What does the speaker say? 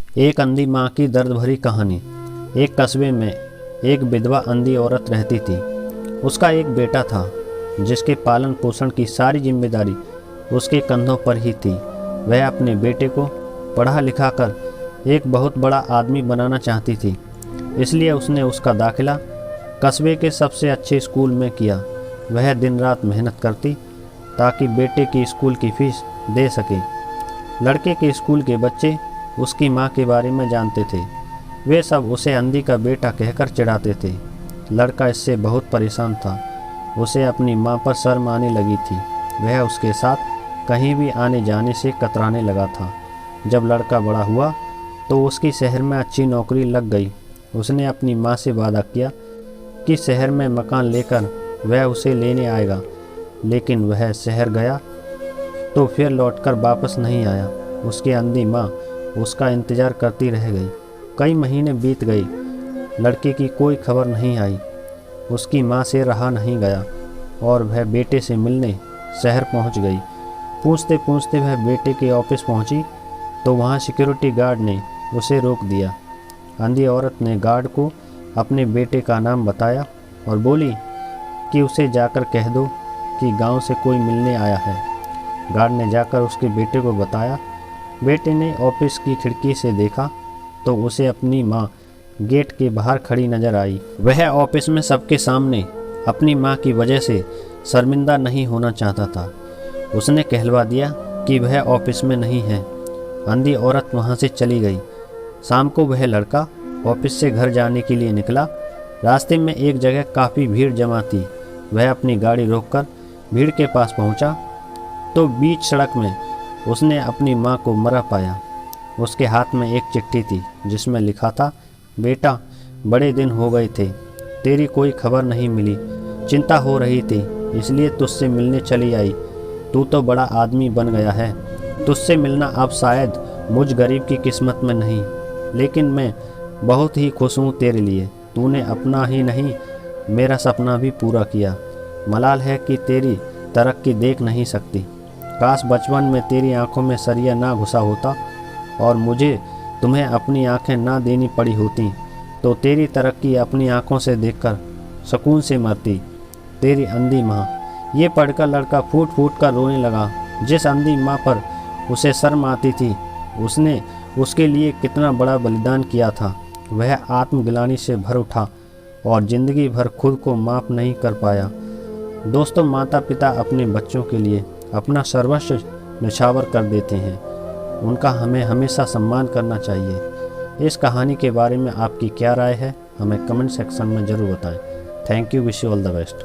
एक अंधी माँ की दर्द भरी कहानी। एक कस्बे में एक विधवा अंधी औरत रहती थी। उसका एक बेटा था जिसके पालन पोषण की सारी जिम्मेदारी उसके कंधों पर ही थी। वह अपने बेटे को पढ़ा लिखा कर एक बहुत बड़ा आदमी बनाना चाहती थी, इसलिए उसने उसका दाखिला कस्बे के सबसे अच्छे स्कूल में किया। वह दिन रात मेहनत करती ताकि बेटे की स्कूल की फीस दे सके। लड़के के स्कूल के बच्चे उसकी माँ के बारे में जानते थे। वे सब उसे अंधी का बेटा कहकर चिढ़ाते थे। लड़का इससे बहुत परेशान था। उसे अपनी माँ पर शर्म आने लगी थी। वह उसके साथ कहीं भी आने जाने से कतराने लगा था। जब लड़का बड़ा हुआ तो उसकी शहर में अच्छी नौकरी लग गई। उसने अपनी माँ से वादा किया कि शहर में मकान लेकर वह उसे लेने आएगा, लेकिन वह शहर गया तो फिर लौटकर वापस नहीं आया। उसकी अंधी माँ उसका इंतज़ार करती रह गई। कई महीने बीत गए, लड़के की कोई खबर नहीं आई। उसकी माँ से रहा नहीं गया और वह बेटे से मिलने शहर पहुंच गई। पूछते पूछते वह बेटे के ऑफिस पहुंची तो वहां सिक्योरिटी गार्ड ने उसे रोक दिया। अंधी औरत ने गार्ड को अपने बेटे का नाम बताया और बोली कि उसे जाकर कह दो कि गांव से कोई मिलने आया है। गार्ड ने जाकर उसके बेटे को बताया। बेटे ने ऑफिस की खिड़की से देखा तो उसे अपनी माँ गेट के बाहर खड़ी नजर आई। वह ऑफिस में सबके सामने अपनी माँ की वजह से शर्मिंदा नहीं होना चाहता था। उसने कहलवा दिया कि वह ऑफिस में नहीं है। अंधी औरत वहाँ से चली गई। शाम को वह लड़का ऑफिस से घर जाने के लिए निकला। रास्ते में एक जगह काफ़ी भीड़ जमा थी। वह अपनी गाड़ी रोककर भीड़ के पास पहुँचा तो बीच सड़क में उसने अपनी माँ को मरा पाया। उसके हाथ में एक चिट्ठी थी जिसमें लिखा था, बेटा बड़े दिन हो गए थे, तेरी कोई खबर नहीं मिली। चिंता हो रही थी इसलिए तुझसे मिलने चली आई। तू तो बड़ा आदमी बन गया है। तुझसे मिलना अब शायद मुझ गरीब की किस्मत में नहीं, लेकिन मैं बहुत ही खुश हूँ तेरे लिए। तूने अपना ही नहीं मेरा सपना भी पूरा किया। मलाल है कि तेरी तरक्की देख नहीं सकती। काश बचपन में तेरी आंखों में सरिया ना घुसा होता और मुझे तुम्हें अपनी आंखें ना देनी पड़ी होती, तो तेरी तरक्की अपनी आंखों से देखकर सुकून से मरती। तेरी अंधी माँ। ये पढ़कर लड़का फूट फूट कर रोने लगा। जिस अंधी माँ पर उसे शर्म आती थी, उसने उसके लिए कितना बड़ा बलिदान किया था। वह आत्मग्लानि से भर उठा और ज़िंदगी भर खुद को माफ़ नहीं कर पाया। दोस्तों, माता पिता अपने बच्चों के लिए अपना सर्वस्व न्यौछावर कर देते हैं। उनका हमें हमेशा सम्मान करना चाहिए। इस कहानी के बारे में आपकी क्या राय है, हमें कमेंट सेक्शन में ज़रूर बताएं। Thank you, wish you all the best.